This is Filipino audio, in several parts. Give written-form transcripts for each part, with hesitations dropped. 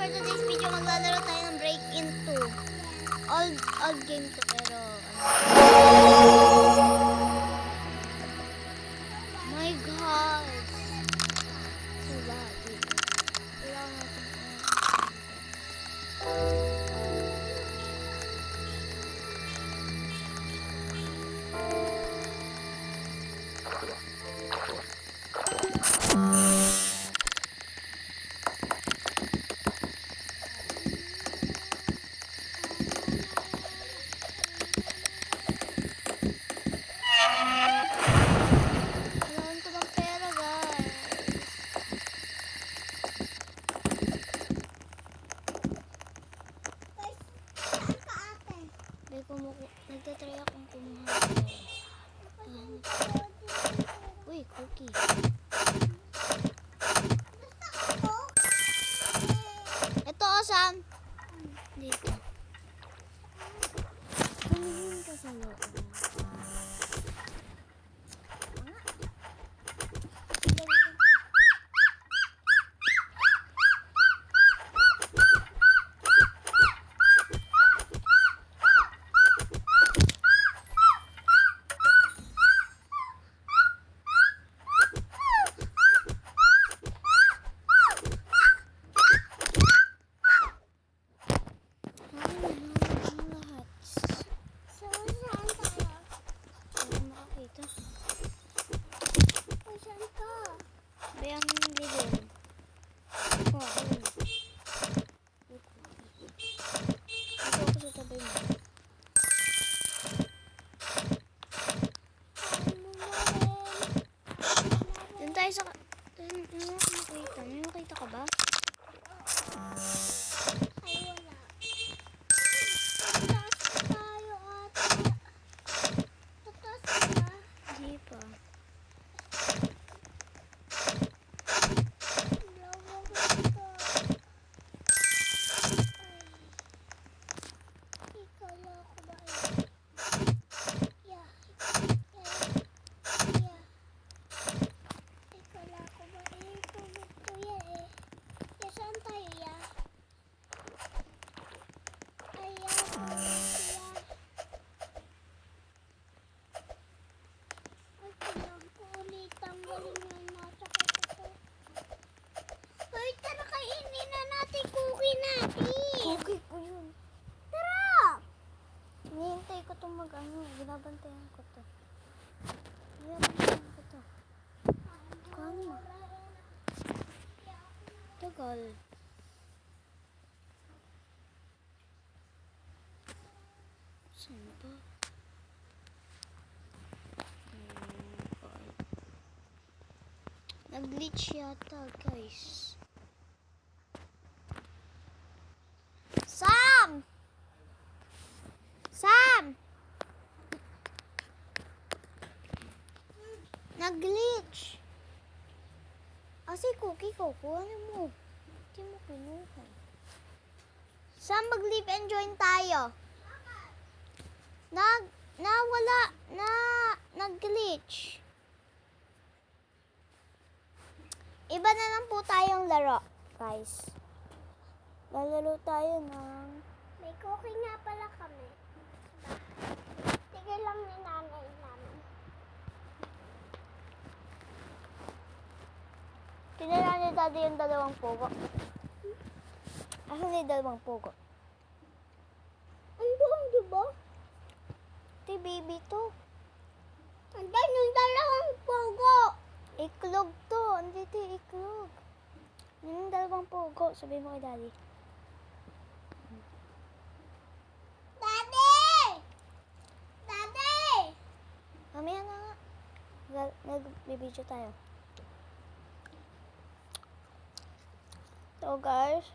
for today's video, maglalaro tayo ng Break-In 2. Old game to, pero my God! So bad, dito. Kailangan natin kailangan ko ng pera, guys. Nagtatry akong kumuha ng pera. Uy, cookie. Ito, Sam. Dito. Tumingin ka sa loob. Bayang lilim. Oh, ayun. Dito ako sa tabi mo. Doon tayo sa... May makita ka ba? Ay, wala. Tatas tayo ata. Tatas ba? Hindi pa. Cookie ko yun. Tara! Hinihintay ko itong mag-ano. Binabantayan ko to. Binabantayan ko to. Kano mo? Tagal. Saan ba? Nag-glitch yata, guys. Sam! Sam! Nag-glitch. Si cookie ko. Kuhanin mo. Hindi mo kinuha. Sam, mag-leave and join tayo. Nag-glitch. Iba na lang po tayong laro, guys. Lalaro tayo ng... May cookie nga pala kami. Tigil lang ni nanay namin. Kinala ni Daddy yung dalawang pugo. Asan yung dalawang pugo? Andun, di ba? Ito baby to. Andun yung dalawang pugo. Iklog to. Andito yung iklog. Yun yung dalawang pugo. Sabihin mo kay Daddy. Daddy! Daddy! Mamaya na nga. Nag-video tayo. So guys.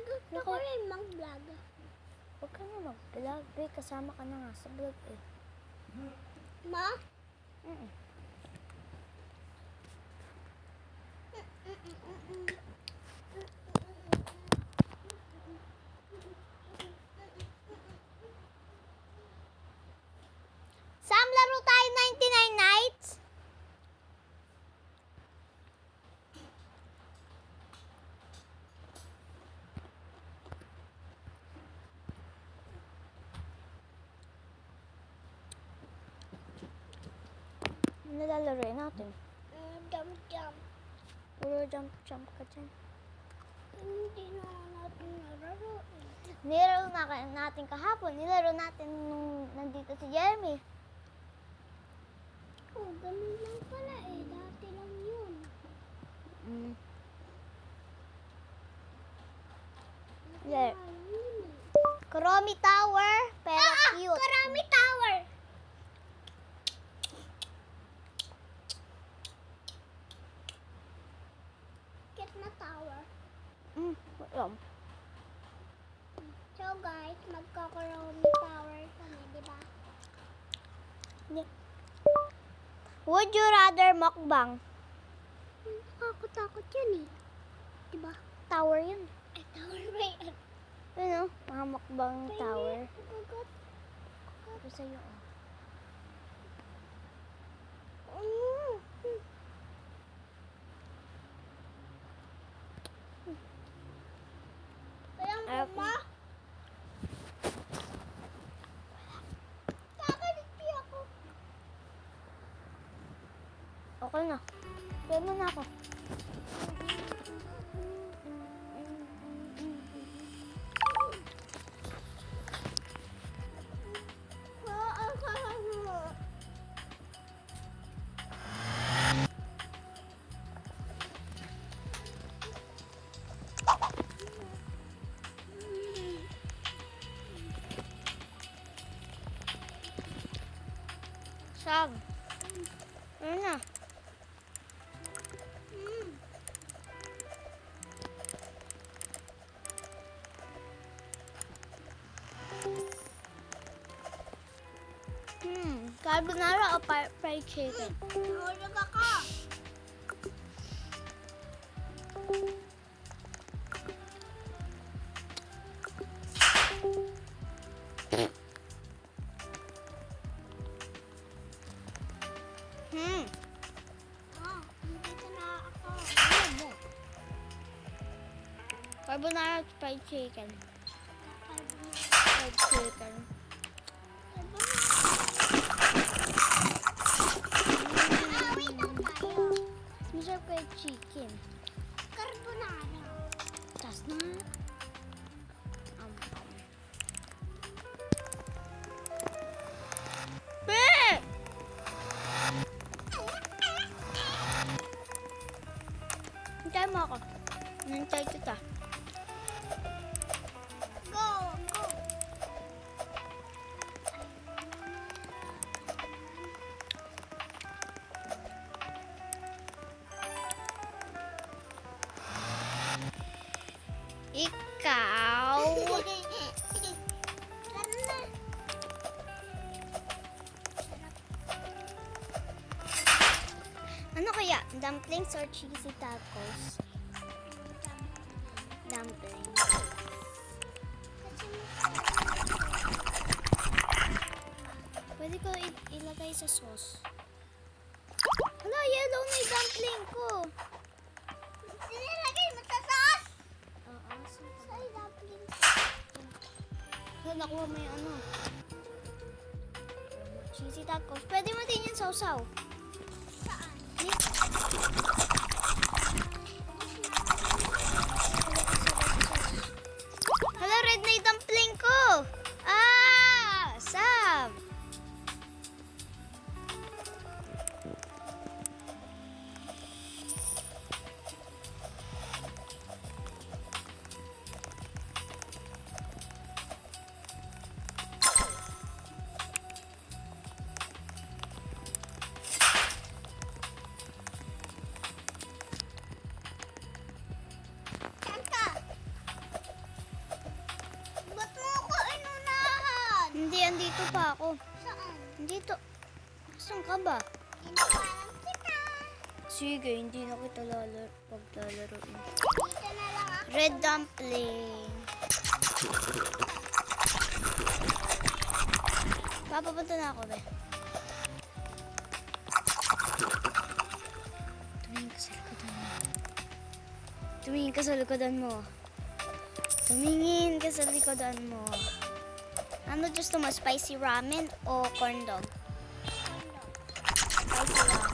Gusto ko rin mag-vlog. Huwag ka na mag-vlog. Be, kasama ka na nga sa vlog eh. Ma? Sam, laro tayo 99 nights. Ano lalaroin natin? Jump, jump. Puro jump ka dyan. Hindi na natin nararoin. Nilaro natin kahapon. Nilaro natin nung nandito si Jeremy. Oh, ganun lang pala eh. Dati lang yun. Mm. Dati Yeah. nga lang yun eh. Kuromi Tower, pero cute. Karami Tower! Cute na tower. Alam. So guys, magkakarami tower kami, di ba? Would you rather mukbang? Nakakatakot yun eh. Di ba? Tower yun. Ay, tower ba yan? Ano? Mga mukbang tower. Gugot. Ito sa'yo. Kaya Ay, mama. Kakalipi ako. Okay na. Kaya mo na ako. Sab. Ano na? Carbonara o fried chicken? Nahulog ako. Nandito na ako. Carbonara at fried chicken. Carbonara. Fried chicken. Away daw tayo. Masarap kayo chicken. Carbonara. Tas na. Be! Hintay mo ako. Hintay kita. Go, go. Ikaw. Tara na. Ano kaya? Dumplings or cheesy tacos? Dumplings. Pwede ko ilagay sa sauce. Hala, yellow na yung dumpling ko. Nilagay mo sa sauce. Oo. Sa dumpling. Hala, nakuha mo yung ano. Cheesy tacos. Pwede mo din yung sausaw. Saan? Hala, red na yung dumpling ko. Ah! Sam! Saan ka? Ba't mo ako inunahan? Hindi, andito pa ako. Saan? Andito. Saan ka ba? Inunahan kita. Sige, hindi na kita paglalaroin. Dito na lang ako. Red dumpling. Papapunta na ako, be. Tumingin ka sa likodan mo. Tumingin ka sa likodan mo. Ano gusto mo? Spicy ramen o corn dog? Spicy ramen.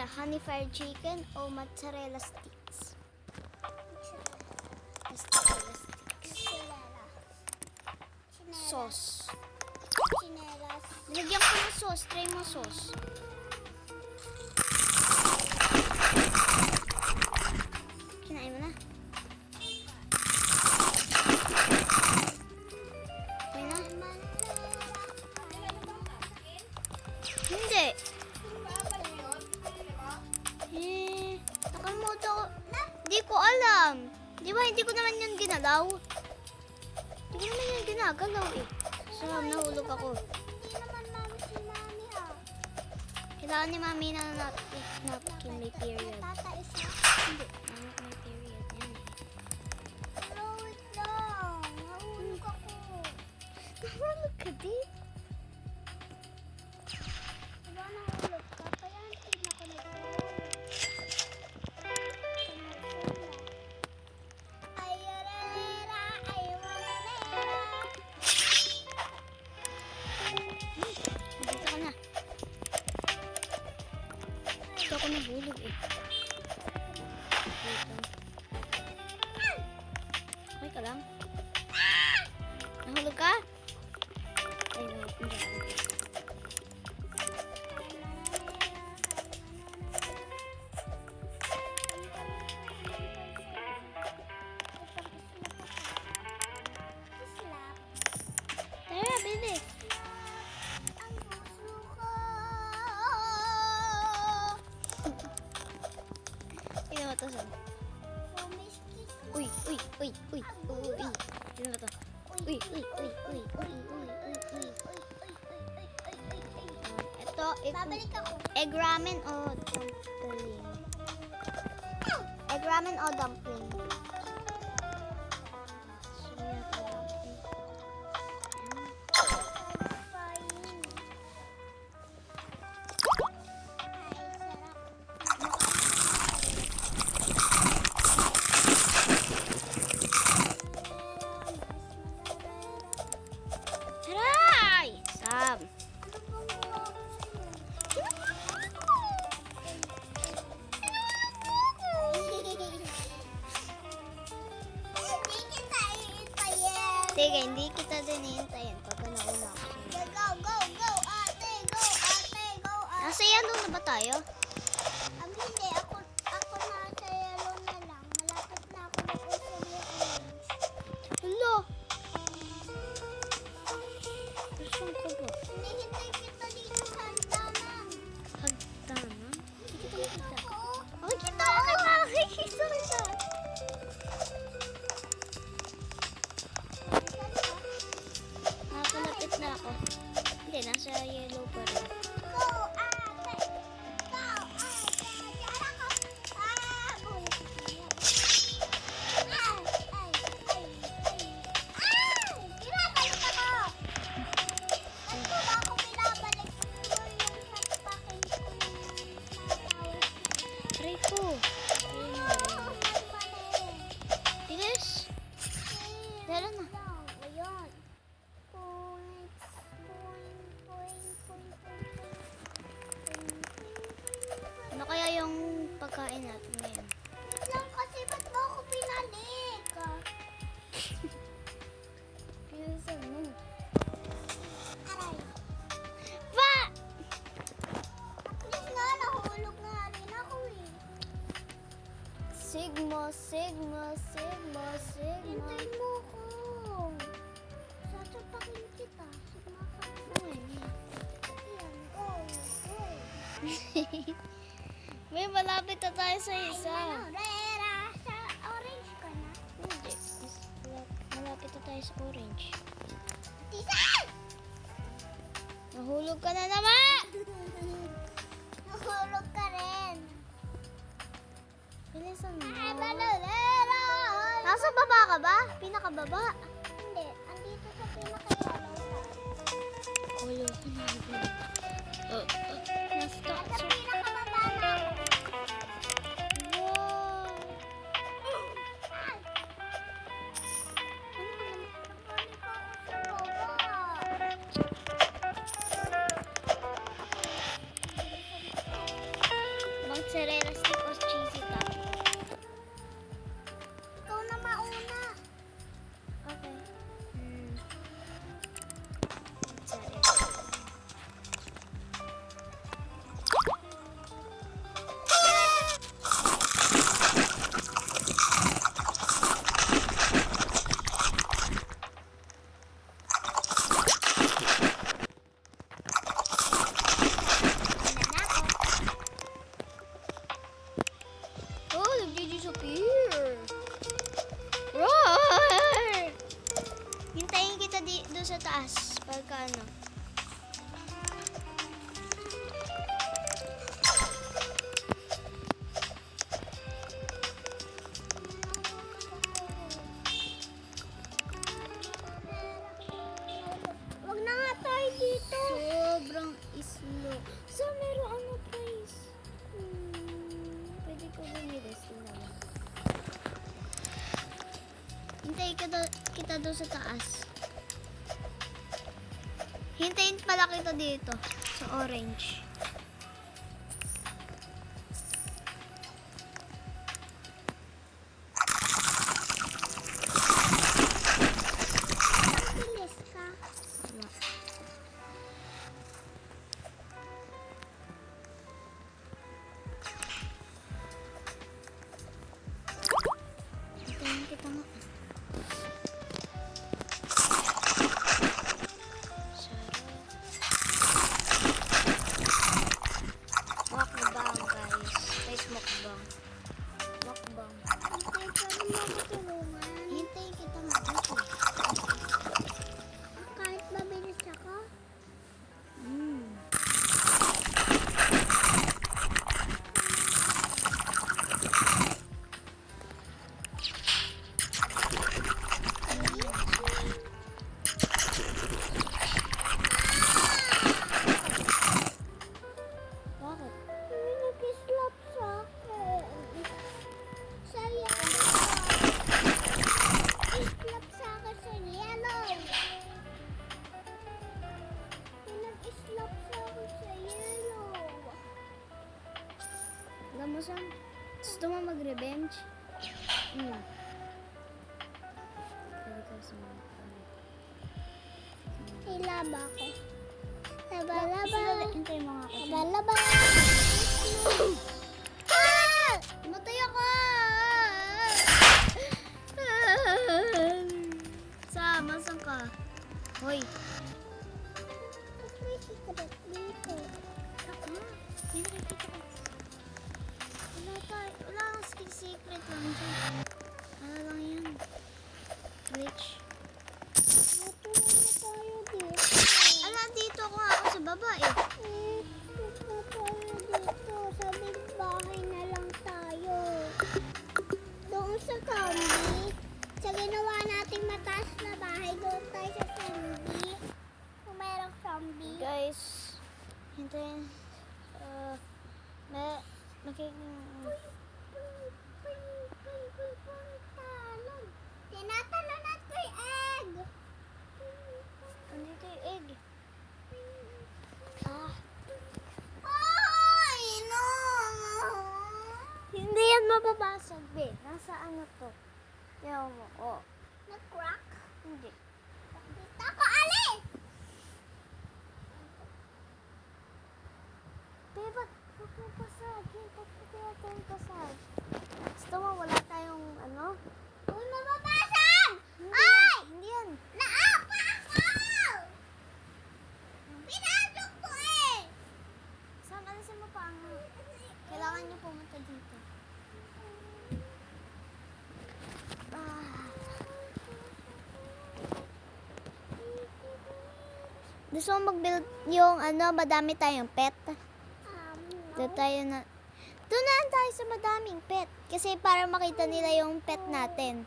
kaya? Honey fried chicken o mozzarella sticks? Mozzarella sticks. Chinela. Chinela. Sauce. Chinelas. Nilagyan ko ng sauce. Try mo sauce. Kinain mo na? Okay na? Hindi. Nakalimutan ko. Hindi ko alam. Di ba hindi ko naman yan ginalaw? Hindi ko naman yan ginagalaw eh. Sarap, nahulog ako. Hindi naman mami si mami ha. Kailangan ni mami na napkin may period. Tatais na. Hindi, may period. Yan eh. Pero wait lang. Nahulog ako. Nahulog ka din? Diba nahulog ka? Kaya hindi na ako nag-ulog. Ay, aralera, ay, waralera. Dito ka na. Dito ako nahulog eh. Wait lang. Okay ka lang? Nahulog ka? Ay, nahulog ka. Tara, bilis. Ang puso ko. Tingnan mo to, Sam. Pumiskis mo. Uy, uy, uy, uy, uy, uy. Tingnan mo to. Uy, uy, uy, uy, uy, uy, uy, uy. Ito, Babalik ako. egg ramen o dumpling? Egg ramen o dumpling? Sige yata dumpling. Taray! Sam! Sige, hindi kita din hihintayin pagka nauna ako. Go, go, go, ate, go, ate, go, ate. Nasa yellow na ba tayo? Hindi, ako nasa yellow na lang. Malapit na ako mag-uso na yung orange. Hello! Saan ka ba? Hinihintay kita dito sa hagdanan. Hagdanan? Hindi kita makita. Oo. Okay, kita ka na! Kita kita! Nakapalapit na ako. Hindi, nasa yellow pa rin. Go, ate. Go, ate. Diyan ako. Buhay ko siya. Ay. Pinabalik ako. Ba't mo ba ako pinabalik? Gusto mo yung sa pakin ko yung natawag. Try ko. Bilis! Dala na. Ayan. Ano kaya yung pagkain natin ngayon? Lang kasi ba't mo ako pinalik? Bilisan mo. Aray. Pa! At least nga, nahulog nga rin ako eh. Sigma, sigma, sigma, sigma. Hintayin mo ako. Sasapakin kita. Uy. Ayan, go, go. May malapit na tayo sa isa. Rera, sa orange ka na. Hindi. Malapit na tayo sa orange. Tisan! Nahulog ka na naman! Nahulog ka rin. Bilisan mo. Balolera! Nasa baba ka ba? Pinakababa. Hindi, andito sa pinaka-yellow. Ulo ko na. Nasta. Sa pinakababa na ako. Wow. Ay! Ano ka naman? Nabalik ako sa baba. Bang doon sa taas. Pagka ano. Wag na nga tayo dito. Sobrang slow. So, meron ano price? Pwede ko bumili. Tingnan mo. Hintayin kita doon sa taas. Hintayin pala kita dito. Sa orange. Bilis ka. Wala. Hintayin kita nga. Mukbang, guys. Guys, mukbang. Mukbang. Hindi ka naman matulungan. Hintayin kita nga dito. Kahit mabilis ako. Bakit? May nag-slap sa akin. Sa yellow. Slap sa akin sa yellow. May nag-slap sa akin sa yellow. Alam mo, Sam? Gusto mo mag-revenge? Pwede ka sa mga Ilaba ko. Laba-laba. Hintayin mo nga ako. Laba-laba. Ah! Matay ako! Sam, asan ka? Hoy. May secret dito. Hindi nakikita ko. Wala kang secret lang dyan. Ano lang yan? Glitch. Matulong na tayo dito. Ala, dito ako nga ako sa baba eh. Punta tayo dito. Sa big bahay na lang tayo. Doon sa zombie. Sa ginawa nating mataas na bahay, doon tayo sa zombie. Kung mayroong zombie. Guys, hintayin. Talon. Tinatalunan ko yung egg. Andito yung egg. Ah, Ay, no! hindi yan mababasag, be. Nasa ano to? Yaw mo. Oh. Nag-crack? Hindi. Dito ako alis! Be, ba't magpapasag? Ba't magpapasag pasag? Gusto mo, wala tayong ano? Uy, mababasag! Hindi. Ay! Hindi yan. Naapa ako! Pinasok ko eh! Sam, alisin mo pa ang... Kailangan niyo pumunta dito. Ah. Gusto mo mag-build yung ano, madami tayong pet? Doon tayo na... Doon na tayo sa madaming pet. Kasi para makita nila yung pet natin.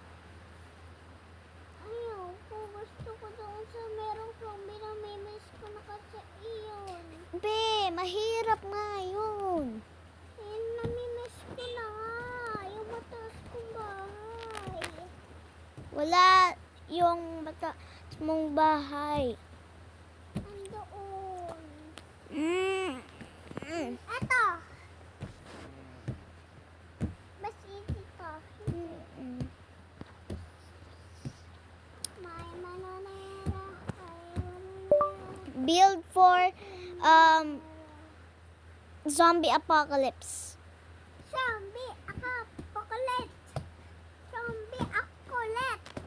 Ayaw ko. Gusto ko doon sa merong zombie na may miss ko na kasi iyon. Be, mahirap nga yun. Eh, namimiss ko na nga. Yung mataas kong bahay. Wala yung mata mong bahay. Andoon. Mm. Eto. Mas easy to. Mm. May manonera. Ay, manonera. Build for zombie apocalypse. Zombie apocalypse. Zombie apocalypse.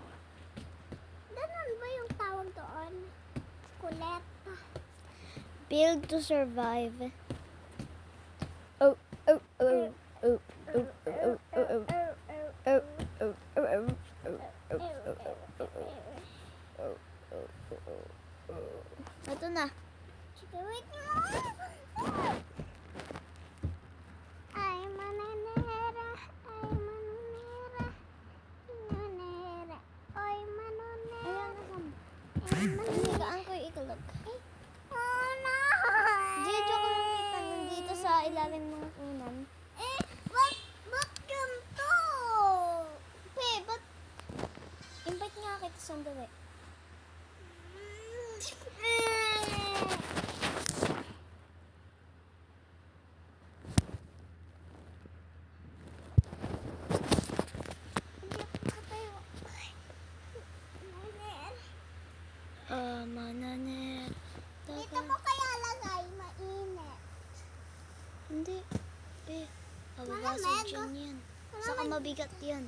Ganun ba yung tawag doon? Kulet. Build to survive. Oh, oh, oh, oh, oh, oh, oh, oh, oh, oh, oh, oh, oh, oh, oh, oh, oh, oh. na. Sige, wait mo. Ay, mananera. Ay, mananera. Mananera. Ay, mananera. Ayan na, Sam. Ay, mananera. Higaan ko yung itlog. Oh, no. Dito ko nakita nandito sa ilalim ng unan. Ba't ganito? Pe, ba't? Invite nga kita sandali. Mananer. Dito mo kaya lagay, mainit. Hindi. Pe, Malamig. awasag dyan yan. Saka mabigat yan.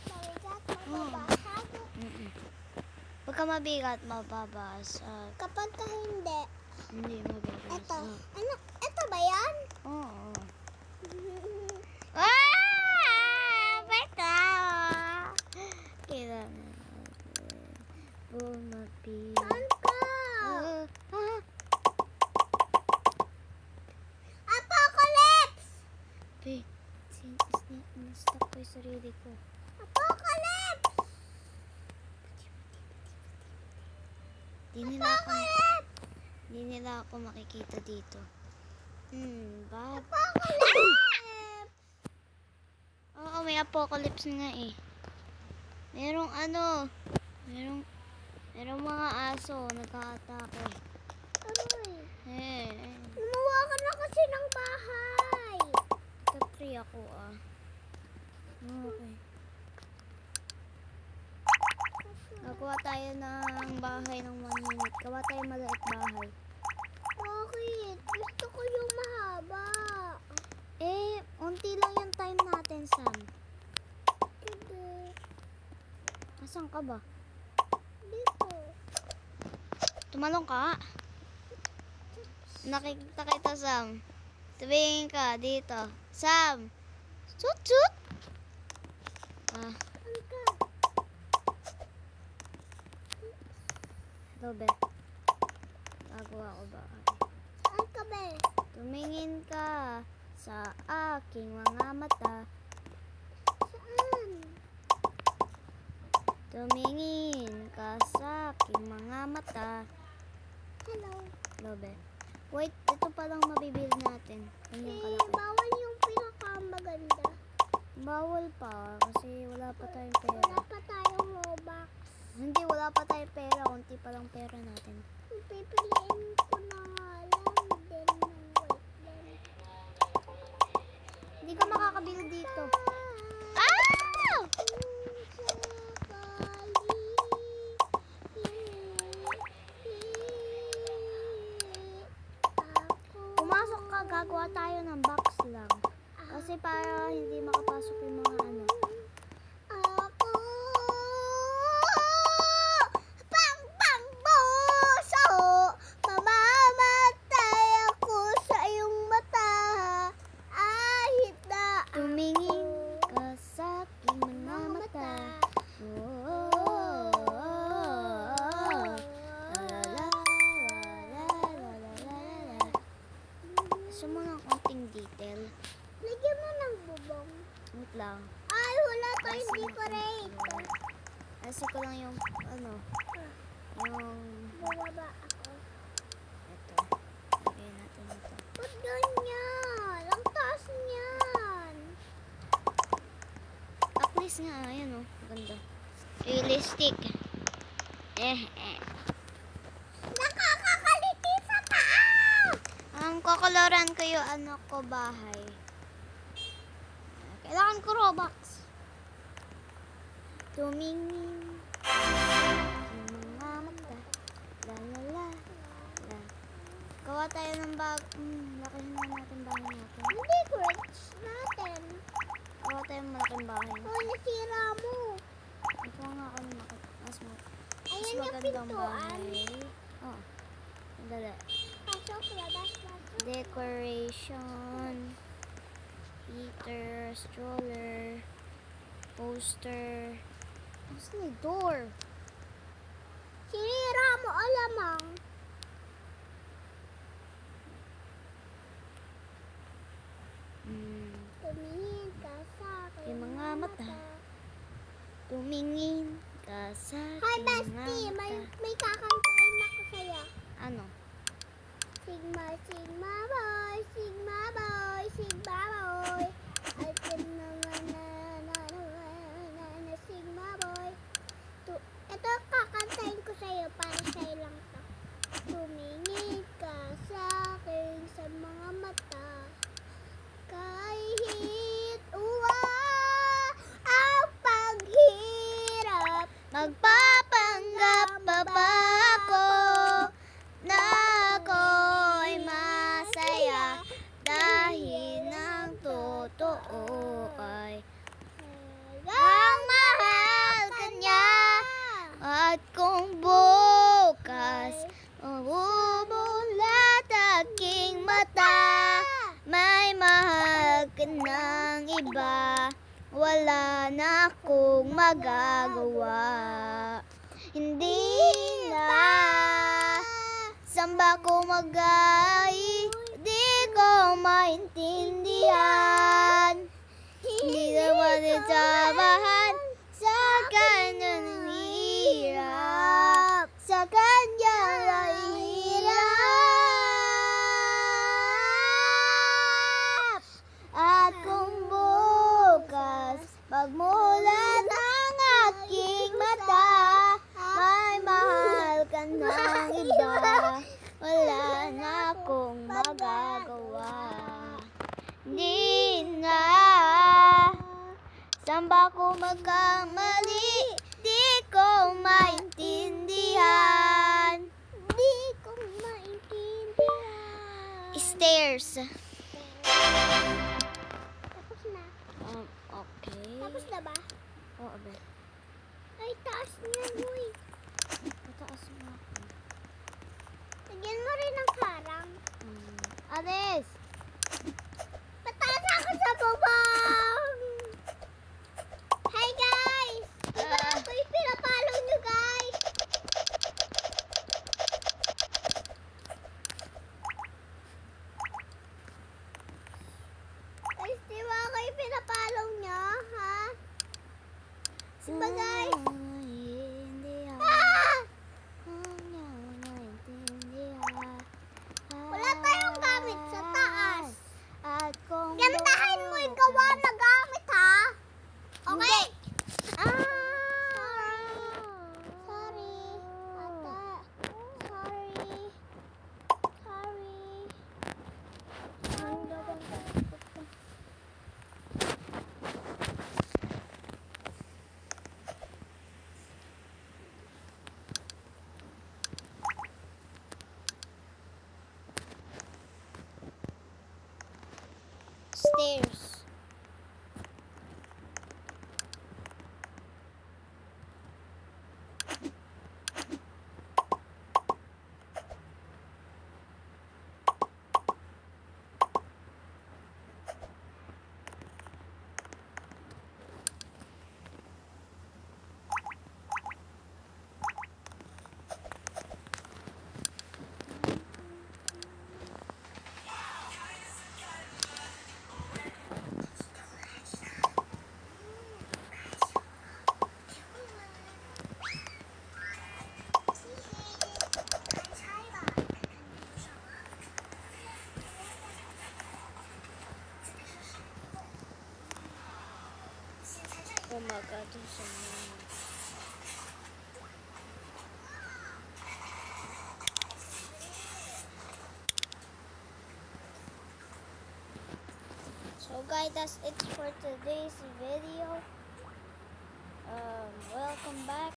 Mabigat, mababasag. Pagka mabigat, mababasag. Kapag ka hindi, Hindi mababasag. eto. Ano? Eto ba yan? Oo. Ah! Bata! Kailangan natin bumapit. Saan ka? Apocalypse! Pe, in-stop ko yung sarili ko. Apocalypse! Di nila ako makikita dito. Bab. Apocalypse! Oo, may apocalypse nga eh. Merong mga aso nagka-atake. Aroy. Gumawa ka na kasi ng bahay. Top-3 ako ah. Okay. Nagawa tayo ng bahay ng 1 minute. Gawa tayo maliit bahay. Bakit? Gusto ko yung mahaba. Unti lang yung time natin, Sam. Hindi. Asan ka ba? Dito. Tumalong ka. Nakikita kita, Sam. Tumingin ka dito. Sam! Sut! Saan ka? Hello, Be. Gagawa ko ba? Saan ka ba? Tumingin ka sa aking mga mata. Saan? Tumingin ka sa aking mga mata. Hello. Hello, Be. Wait, ito palang mabibili natin. Kanyang kalaki. Bawal yung pinakamaganda. Bawal pa kasi wala pa tayong Wala pera. pa tayong Robux. Hindi, wala pa tayong pera. Kunti pa lang pera natin. Pipiliin ko na nga lang din ng white din. Hindi ka makakabili dito. Ah! Pumasok ka, gagawa tayo ng box lang. Kasi para hindi makapasok yung mga ano. Ako pang buso, mamamatay ako sa iyong mata. Ahit na Tumingin ka sa aking mga mata. Oh, la la la la la la la la. Gusto mo ng konting detail? Lagyan mo ng bubong. Wait lang. Ay, wala tayong decorator. Kasi ko lang yung yung Bumaba ako. ito. Lagay natin ito. Ba't ganyan? Ang taas niyan. At nga, ayan oh. Ganda. Realistic. Nakakakaliti sa taas! Kokoloran ko yung ano ko bahay. Kailangan ko Robux. Tumingin yung mga mata. La la la la. Gawa tayo ng lakihin na natin bahay natin. Hindi, rich natin. Gawa tayo ng malaking bahay. Oh, nasira mo. Ito nga ako mas Ayan yung magandang pintuan. bahay. Oh. Dali. Pasok, labas, pasok. Decoration. Heater, stroller, poster. Tapos na yung door. Sinira mo, alam mo. mata. Tumingin ka sa Hi, aking bestie! mata. May kakantahin ako sa'yo. Ano? Sigma, Sigma boy, Sigma boy, Sigma boy. I can na Sigma boy. Ito kakantahin ko sa'yo para sa'yo lang to. Tumingin ka sa akin sa mga mata. Kahit ang paghirap. Magpapanggap pa ba ako na ako'y masaya dahil ang totoo ay ang mahal ka niya. At kung bukas mabumulat aking mata, may mahal ka ng iba, wala na akong magagawa. Hindi na saan ko mag-ai, di ko maintindihan. Hindi naman nagsabahan sa kanya ng hirap, sa kanya ay hirap. At kung bukas pagmulan ang aking mata, may mahal ka ng iba, wala na akong magagawa. Di na saan ba ko magkamali, di ko maintindihan. Di ko maintindihan. Stairs. Tapos na. Okay. Tapos na ba? Oo, be. Ay, taas niya, uy. Mataas mo ako. Lagyan mo rin ng harang. Alis! Pataas ako sa bubong! Hi, guys! Diba ako yung pinapalo nyo, guys? Guys, diba ako yung pinapalo nyo, ha? Diba, guys? Ah! Wala tayong gamit sa taas. At kung Gandahan mo yung gawa na gamit, ha? Okay? Sorry. Ata. Sorry. Stairs. Kumagado sa mga. So guys, that's it for today's video. Welcome back.